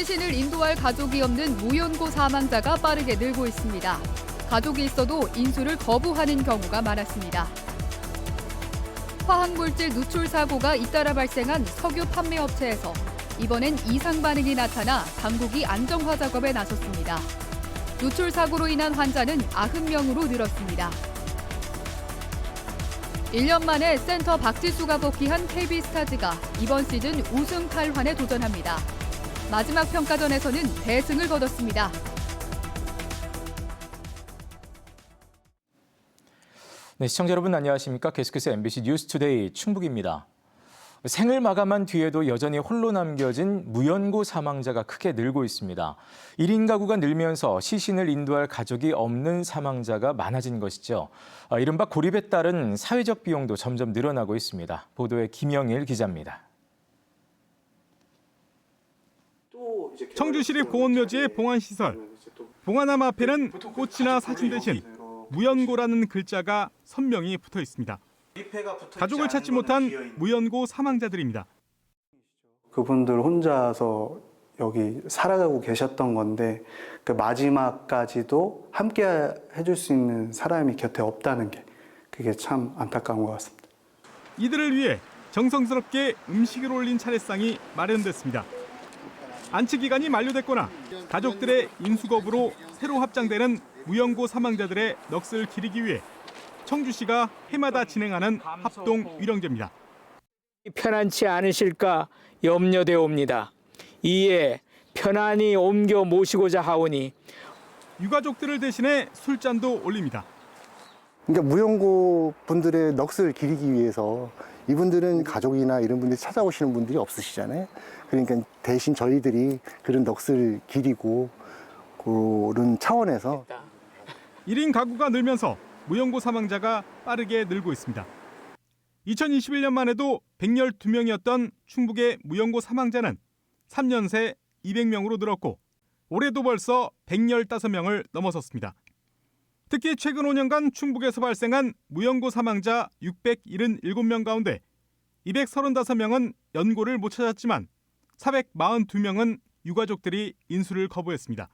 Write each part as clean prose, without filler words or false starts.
시신을 인도할 가족이 없는 무연고 사망자가 빠르게 늘고 있습니다. 가족이 있어도 인수를 거부하는 경우가 많았습니다. 화학물질 누출 사고가 잇따라 발생한 석유 판매 업체에서 이번엔 이상 반응이 나타나 당국이 안정화 작업에 나섰습니다. 누출 사고로 인한 환자는 90명으로 늘었습니다. 1년 만에 센터 박지수가 복귀한 KB스타즈가 이번 시즌 우승 탈환에 도전합니다. 마지막 평가전에서는 대승을 거뒀습니다. 네, 시청자 여러분 안녕하십니까? 계속해서 MBC 뉴스투데이 충북입니다. 생을 마감한 뒤에도 여전히 홀로 남겨진 무연고 사망자가 크게 늘고 있습니다. 1인 가구가 늘면서 시신을 인도할 가족이 없는 사망자가 많아진 것이죠. 이른바 고립에 따른 사회적 비용도 점점 늘어나고 있습니다. 보도에 김영일 기자입니다. 청주시립 공원묘지의 봉안시설. 봉안함 앞에는 꽃이나 사진 대신 무연고라는 글자가 선명히 붙어 있습니다. 가족을 찾지 못한 무연고 사망자들입니다. 그분들 혼자서 여기 살아가고 계셨던 건데 그 마지막까지도 함께 해줄 수 있는 사람이 곁에 없다는 게 그게 참 안타까운 것 같습니다. 이들을 위해 정성스럽게 음식을 올린 차례상이 마련됐습니다. 안치 기간이 만료됐거나 가족들의 인수거부로 새로 합장되는 무연고 사망자들의 넋을 기리기 위해 청주시가 해마다 진행하는 합동 위령제입니다. 편안치 않으실까 염려되옵니다. 이에 편안히 옮겨 모시고자 하오니 유가족들을 대신해 술잔도 올립니다. 그러니까 무연고 분들의 넋을 기리기 위해서 이분들은 가족이나 이런 분들이 찾아오시는 분들이 없으시잖아요. 그러니까 대신 저희들이 그런 넋을 기리고 그런 차원에서 1인 가구가 늘면서 무연고 사망자가 빠르게 늘고 있습니다. 2021년만 해도 112명이었던 충북의 무연고 사망자는 3년 새 200명으로 늘었고 올해도 벌써 115명을 넘어섰습니다. 특히 최근 5년간 충북에서 발생한 무연고 사망자 677명 가운데 235명은 연고를 못 찾았지만 442명은 유가족들이 인수를 거부했습니다.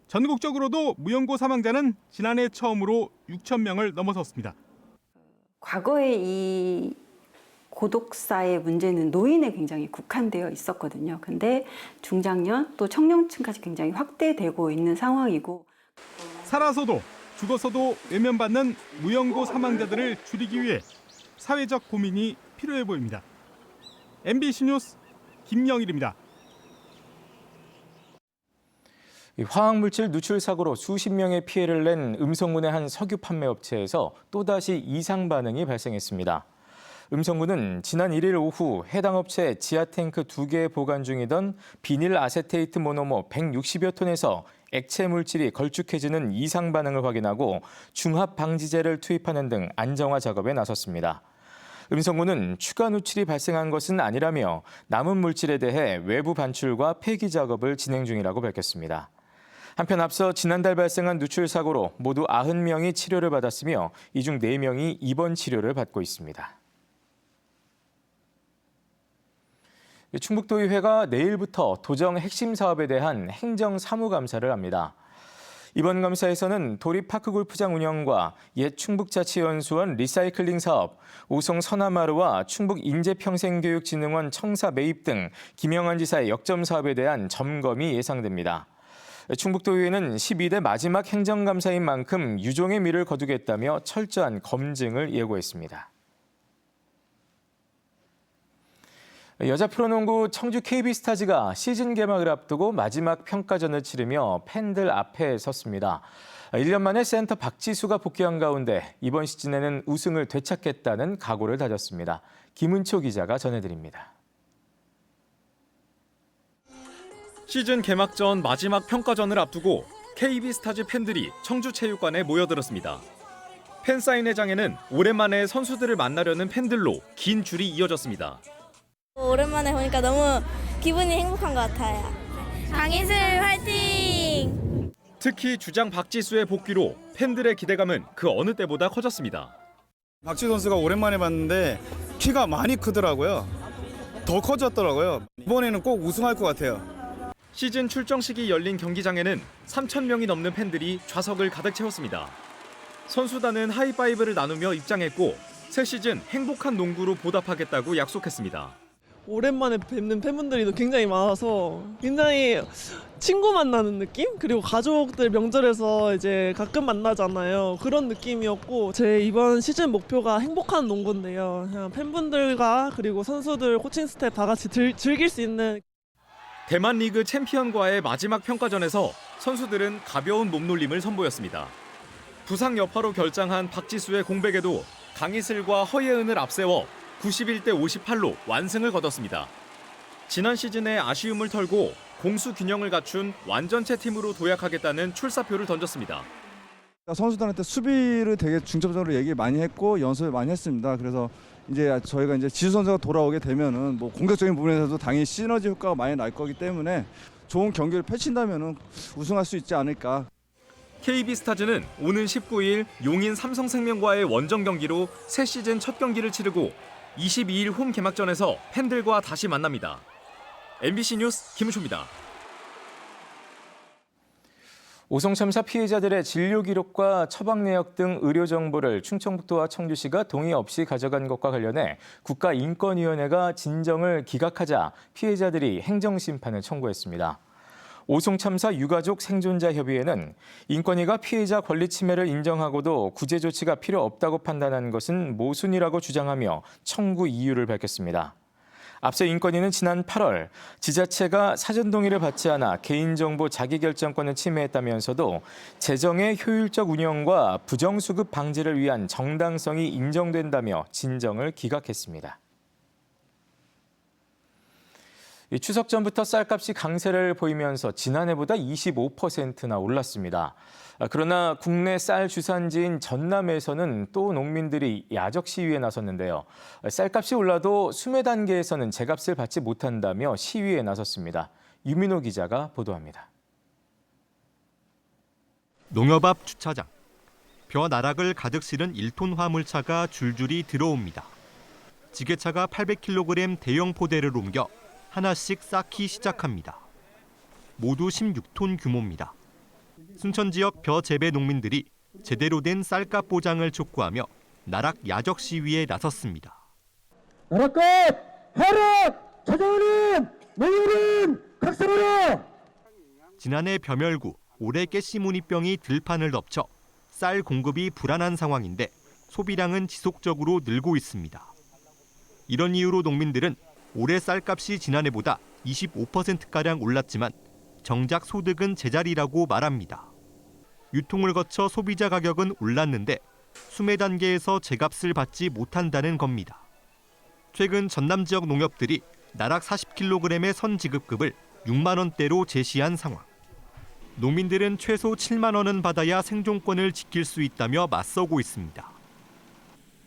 전국적으로도 무연고 사망자는 지난해 처음으로 6,000명을 넘어섰습니다. 과거에 이 고독사의 문제는 노인에 굉장히 국한되어 있었거든요. 근데 중장년 또 청년층까지 굉장히 확대되고 있는 상황이고 살아서도 죽어서도 외면받는 무연고 사망자들을 줄이기 위해 사회적 고민이 필요해 보입니다. MBC 뉴스 김영일입니다. 화학물질 누출 사고로 수십 명의 피해를 낸 음성군의 한 석유 판매 업체에서 또다시 이상 반응이 발생했습니다. 음성군은 지난 1일 오후 해당 업체 지하 탱크 2개 보관 중이던 비닐 아세테이트 모노머 160여 톤에서 액체 물질이 걸쭉해지는 이상 반응을 확인하고 중합 방지제를 투입하는 등 안정화 작업에 나섰습니다. 음성군은 추가 누출이 발생한 것은 아니라며 남은 물질에 대해 외부 반출과 폐기 작업을 진행 중이라고 밝혔습니다. 한편 앞서 지난달 발생한 누출 사고로 모두 90명이 치료를 받았으며 이 중 4명이 입원 치료를 받고 있습니다. 충북도의회가 내일부터 도정 핵심 사업에 대한 행정 사무감사를 합니다. 이번 감사에서는 도립파크골프장 운영과 옛 충북자치연수원 리사이클링 사업, 오송 서남마루와 충북인재평생교육진흥원 청사 매입 등 김영환 지사의 역점 사업에 대한 점검이 예상됩니다. 충북도의회는 12대 마지막 행정감사인 만큼 유종의 미를 거두겠다며 철저한 검증을 예고했습니다. 여자 프로농구 청주 KB스타즈가 시즌 개막을 앞두고 마지막 평가전을 치르며 팬들 앞에 섰습니다. 1년 만에 센터 박지수가 복귀한 가운데 이번 시즌에는 우승을 되찾겠다는 각오를 다졌습니다. 김은초 기자가 전해드립니다. 시즌 개막전 마지막 평가전을 앞두고 KB스타즈 팬들이 청주체육관에 모여들었습니다. 팬사인회장에는 오랜만에 선수들을 만나려는 팬들로 긴 줄이 이어졌습니다. 오랜만에 보니까 너무 기분이 행복한 것 같아요. 강희슬 화이팅! 특히 주장 박지수의 복귀로 팬들의 기대감은 그 어느 때보다 커졌습니다. 박지수 선수가 오랜만에 봤는데 키가 많이 크더라고요. 더 커졌더라고요. 이번에는 꼭 우승할 것 같아요. 시즌 출정식이 열린 경기장에는 3,000명이 넘는 팬들이 좌석을 가득 채웠습니다. 선수단은 하이파이브를 나누며 입장했고 새 시즌 행복한 농구로 보답하겠다고 약속했습니다. 오랜만에 뵙는 팬분들이 굉장히 많아서 굉장히 친구 만나는 느낌? 그리고 가족들 명절에서 이제 가끔 만나잖아요. 그런 느낌이었고 제 이번 시즌 목표가 행복한 농구인데요. 그냥 팬분들과 그리고 선수들, 코칭 스태프 다 같이 즐길 수 있는 대만 리그 챔피언과의 마지막 평가전에서 선수들은 가벼운 몸놀림을 선보였습니다. 부상 여파로 결장한 박지수의 공백에도 강희슬과 허예은을 앞세워 91대 58로 완승을 거뒀습니다. 지난 시즌의 아쉬움을 털고 공수 균형을 갖춘 완전체 팀으로 도약하겠다는 출사표를 던졌습니다. 선수들한테 수비를 되게 중점적으로 얘기 많이 했고 연습을 많이 했습니다. 그래서 이제 저희가 이제 지수 선수가 돌아오게 되면은 뭐 공격적인 부분에서도 당연히 시너지 효과가 많이 날 거기 때문에 좋은 경기를 펼친다면은 우승할 수 있지 않을까. KB스타즈는 오는 19일 용인 삼성생명과의 원정 경기로 새 시즌 첫 경기를 치르고 22일 홈 개막전에서 팬들과 다시 만납니다. MBC 뉴스 김우초입니다. 오송 참사 피해자들의 진료 기록과 처방 내역 등 의료 정보를 충청북도와 청주시가 동의 없이 가져간 것과 관련해 국가인권위원회가 진정을 기각하자 피해자들이 행정심판을 청구했습니다. 오송 참사 유가족 생존자 협의회는 인권위가 피해자 권리 침해를 인정하고도 구제 조치가 필요 없다고 판단한 것은 모순이라고 주장하며 청구 이유를 밝혔습니다. 앞서 인권위는 지난 8월 지자체가 사전 동의를 받지 않아 개인정보 자기결정권을 침해했다면서도 재정의 효율적 운영과 부정수급 방지를 위한 정당성이 인정된다며 진정을 기각했습니다. 추석 전부터 쌀값이 강세를 보이면서 지난해보다 25%나 올랐습니다. 그러나 국내 쌀 주산지인 전남에서는 또 농민들이 야적 시위에 나섰는데요. 쌀값이 올라도 수매 단계에서는 제값을 받지 못한다며 시위에 나섰습니다. 유민호 기자가 보도합니다. 농협 앞 주차장. 벼 나락을 가득 실은 1톤 화물차가 줄줄이 들어옵니다. 지게차가 800kg 대형 포대를 옮겨 하나씩 쌓기 시작합니다. 모두 16톤 규모입니다. 순천 지역 벼 재배 농민들이 제대로 된 쌀값 보장을 촉구하며 나락 야적 시위에 나섰습니다. 나락값 하락! 저자원은 농협은 각성하라! 지난해 벼멸구, 올해 가시무늬병이 들판을 덮쳐 쌀 공급이 불안한 상황인데 소비량은 지속적으로 늘고 있습니다. 이런 이유로 농민들은 올해 쌀값이 지난해보다 25%가량 올랐지만 정작 소득은 제자리라고 말합니다. 유통을 거쳐 소비자 가격은 올랐는데 수매 단계에서 제값을 받지 못한다는 겁니다. 최근 전남 지역 농협들이 나락 40kg의 선 지급급을 6만 원대로 제시한 상황. 농민들은 최소 7만 원은 받아야 생존권을 지킬 수 있다며 맞서고 있습니다.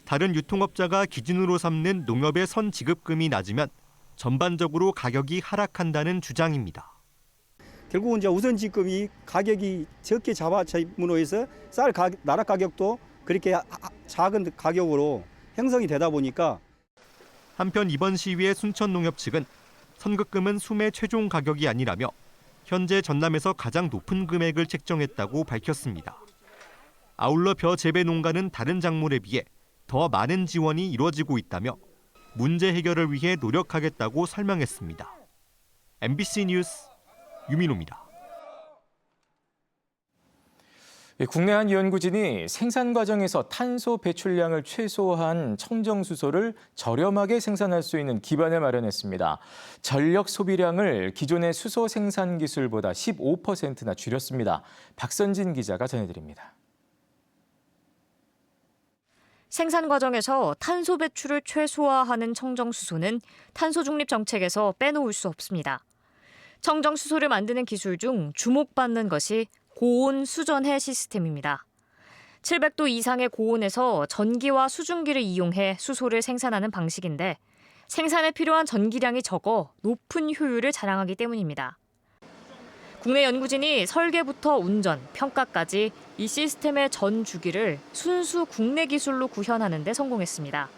다른 유통업자가 기준으로 삼는 농협의 선 지급금이 낮으면 전반적으로 가격이 하락한다는 주장입니다. 결국은 이제 우선 지급이 가격이 적게 잡아짐으로 해서 쌀 나락 가격도 그렇게 작은 가격으로 형성이 되다 보니까 한편 이번 시위의 순천농협 측은 선급금은 수매 최종 가격이 아니라며 현재 전남에서 가장 높은 금액을 책정했다고 밝혔습니다. 아울러 벼 재배 농가는 다른 작물에 비해 더 많은 지원이 이루어지고 있다며 문제 해결을 위해 노력하겠다고 설명했습니다. MBC 뉴스 유민호입니다. 국내 한 연구진이 생산 과정에서 탄소 배출량을 최소화한 청정수소를 저렴하게 생산할 수 있는 기반을 마련했습니다. 전력 소비량을 기존의 수소 생산 기술보다 15%나 줄였습니다. 박선진 기자가 전해드립니다. 생산 과정에서 탄소 배출을 최소화하는 청정수소는 탄소 중립 정책에서 빼놓을 수 없습니다. 청정수소를 만드는 기술 중 주목받는 것이 고온 수전해 시스템입니다. 700도 이상의 고온에서 전기와 수증기를 이용해 수소를 생산하는 방식인데 생산에 필요한 전기량이 적어 높은 효율을 자랑하기 때문입니다. 국내 연구진이 설계부터 운전, 평가까지 이 시스템의 전 주기를 순수 국내 기술로 구현하는 데 성공했습니다.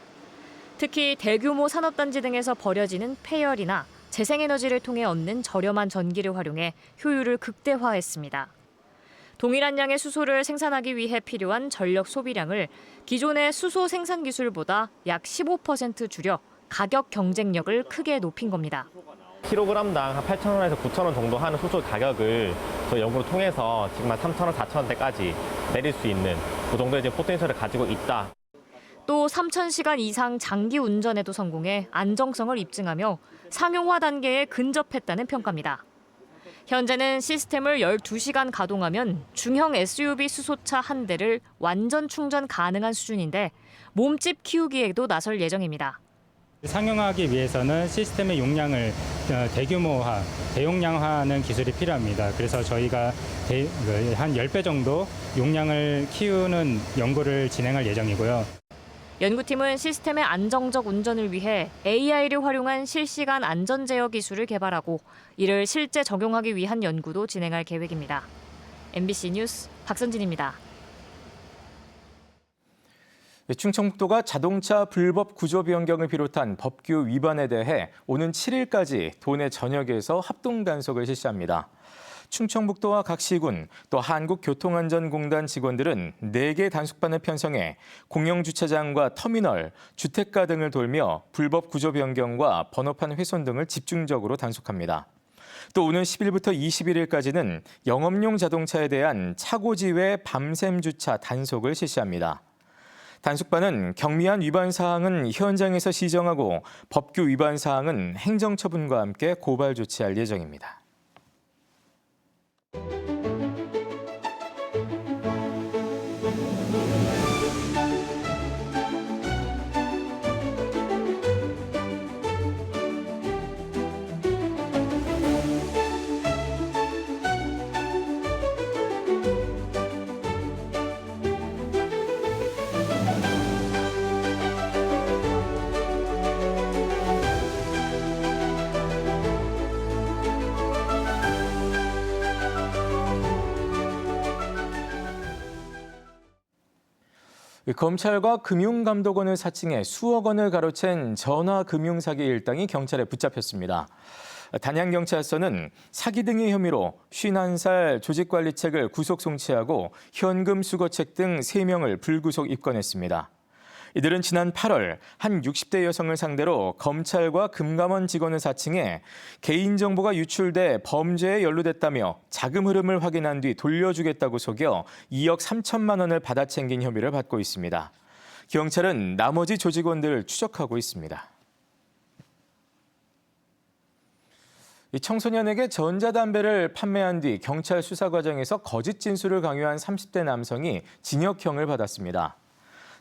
특히 대규모 산업단지 등에서 버려지는 폐열이나 재생에너지를 통해 얻는 저렴한 전기를 활용해 효율을 극대화했습니다. 동일한 양의 수소를 생산하기 위해 필요한 전력 소비량을 기존의 수소 생산 기술보다 약 15% 줄여 가격 경쟁력을 크게 높인 겁니다. 킬로그램당 한 8,000원에서 9,000원 정도 하는 수소 가격을 저희 연구를 통해서 지금 한 3,000원, 4,000원대까지 내릴 수 있는 그 정도의 지금 포텐셜을 가지고 있다. 또 3,000시간 이상 장기 운전에도 성공해 안정성을 입증하며 상용화 단계에 근접했다는 평가입니다. 현재는 시스템을 12시간 가동하면 중형 SUV 수소차 한 대를 완전 충전 가능한 수준인데 몸집 키우기에도 나설 예정입니다. 상용화하기 위해서는 시스템의 용량을 대규모화, 대용량화하는 기술이 필요합니다. 그래서 저희가 한 10배 정도 용량을 키우는 연구를 진행할 예정이고요. 연구팀은 시스템의 안정적 운전을 위해 AI를 활용한 실시간 안전 제어 기술을 개발하고 이를 실제 적용하기 위한 연구도 진행할 계획입니다. MBC 뉴스 박선진입니다. 충청북도가 자동차 불법 구조 변경을 비롯한 법규 위반에 대해 오는 7일까지 도내 전역에서 합동 단속을 실시합니다. 충청북도와 각 시군 또 한국교통안전공단 직원들은 4개 단속반을 편성해 공영주차장과 터미널, 주택가 등을 돌며 불법 구조 변경과 번호판 훼손 등을 집중적으로 단속합니다. 또 오는 10일부터 21일까지는 영업용 자동차에 대한 차고지외 밤샘 주차 단속을 실시합니다. 단속반은 경미한 위반 사항은 현장에서 시정하고 법규 위반 사항은 행정처분과 함께 고발 조치할 예정입니다. 검찰과 금융감독원을 사칭해 수억 원을 가로챈 전화금융사기 일당이 경찰에 붙잡혔습니다. 단양경찰서는 사기 등의 혐의로 51살 조직관리책을 구속 송치하고 현금 수거책 등 3명을 불구속 입건했습니다. 이들은 지난 8월 한 60대 여성을 상대로 검찰과 금감원 직원을 사칭해 개인정보가 유출돼 범죄에 연루됐다며 자금 흐름을 확인한 뒤 돌려주겠다고 속여 2억 3천만 원을 받아챙긴 혐의를 받고 있습니다. 경찰은 나머지 조직원들을 추적하고 있습니다. 청소년에게 전자담배를 판매한 뒤 경찰 수사 과정에서 거짓 진술을 강요한 30대 남성이 징역형을 받았습니다.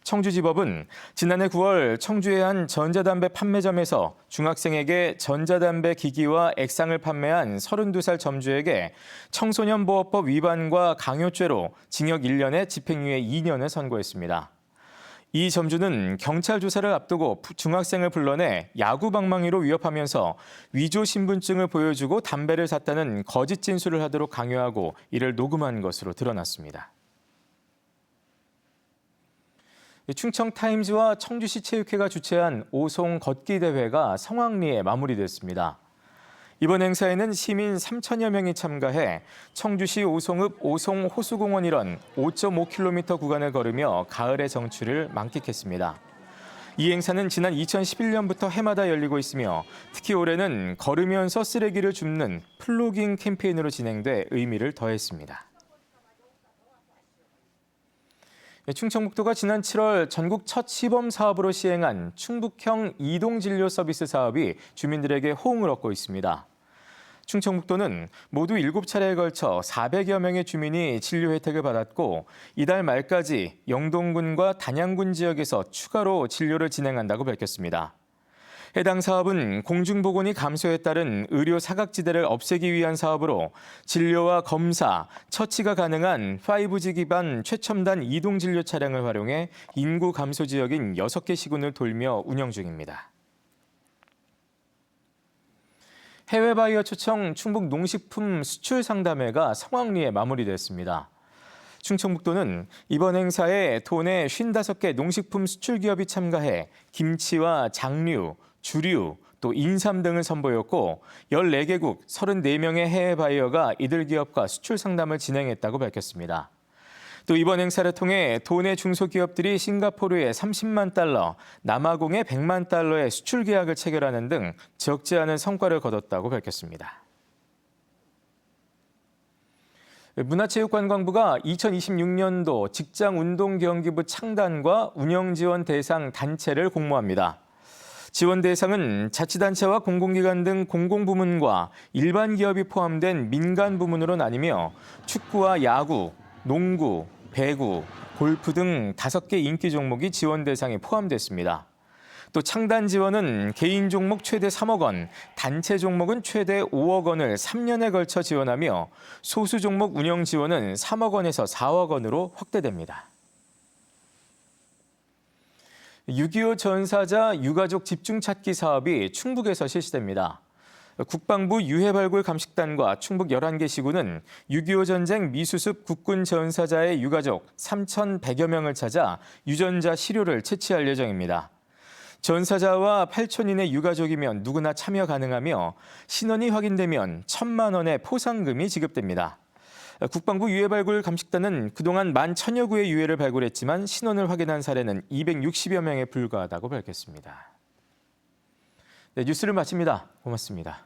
청주지법은 지난해 9월 청주의 한 전자담배 판매점에서 중학생에게 전자담배 기기와 액상을 판매한 32살 점주에게 청소년보호법 위반과 강요죄로 징역 1년에 집행유예 2년을 선고했습니다. 이 점주는 경찰 조사를 앞두고 중학생을 불러내 야구 방망이로 위협하면서 위조 신분증을 보여주고 담배를 샀다는 거짓 진술을 하도록 강요하고 이를 녹음한 것으로 드러났습니다. 충청타임즈와 청주시 체육회가 주최한 오송 걷기 대회가 성황리에 마무리됐습니다. 이번 행사에는 시민 3천여 명이 참가해 청주시 오송읍 오송 호수공원 일원 5.5km 구간을 걸으며 가을의 정취를 만끽했습니다. 이 행사는 지난 2011년부터 해마다 열리고 있으며 특히 올해는 걸으면서 쓰레기를 줍는 플로깅 캠페인으로 진행돼 의미를 더했습니다. 충청북도가 지난 7월 전국 첫 시범 사업으로 시행한 충북형 이동진료 서비스 사업이 주민들에게 호응을 얻고 있습니다. 충청북도는 모두 7차례에 걸쳐 400여 명의 주민이 진료 혜택을 받았고 이달 말까지 영동군과 단양군 지역에서 추가로 진료를 진행한다고 밝혔습니다. 해당 사업은 공중보건이 감소에 따른 의료 사각지대를 없애기 위한 사업으로 진료와 검사, 처치가 가능한 5G 기반 최첨단 이동진료 차량을 활용해 인구 감소 지역인 6개 시군을 돌며 운영 중입니다. 해외 바이어 초청 충북 농식품 수출 상담회가 성황리에 마무리됐습니다. 충청북도는 이번 행사에 도내 55개 농식품 수출 기업이 참가해 김치와 장류, 주류, 또 인삼 등을 선보였고 14개국 34명의 해외 바이어가 이들 기업과 수출 상담을 진행했다고 밝혔습니다. 또 이번 행사를 통해 도내 중소기업들이 싱가포르에 30만 달러, 남아공에 100만 달러의 수출 계약을 체결하는 등 적지 않은 성과를 거뒀다고 밝혔습니다. 문화체육관광부가 2026년도 직장운동경기부 창단과 운영지원 대상 단체를 공모합니다. 지원 대상은 자치단체와 공공기관 등 공공부문과 일반 기업이 포함된 민간 부문으로 나뉘며 축구와 야구, 농구, 배구, 골프 등 5개 인기 종목이 지원 대상에 포함됐습니다. 또 창단 지원은 개인 종목 최대 3억 원, 단체 종목은 최대 5억 원을 3년에 걸쳐 지원하며 소수 종목 운영 지원은 3억 원에서 4억 원으로 확대됩니다. 6.25 전사자 유가족 집중찾기 사업이 충북에서 실시됩니다. 국방부 유해발굴 감식단과 충북 11개 시군은 6.25 전쟁 미수습 국군 전사자의 유가족 3,100여 명을 찾아 유전자 시료를 채취할 예정입니다. 전사자와 8천인의 유가족이면 누구나 참여 가능하며 신원이 확인되면 1,000만 원의 포상금이 지급됩니다. 국방부 유해발굴 감식단은 그동안 11,000여 구의 유해를 발굴했지만 신원을 확인한 사례는 260여 명에 불과하다고 밝혔습니다. 네, 뉴스를 마칩니다. 고맙습니다.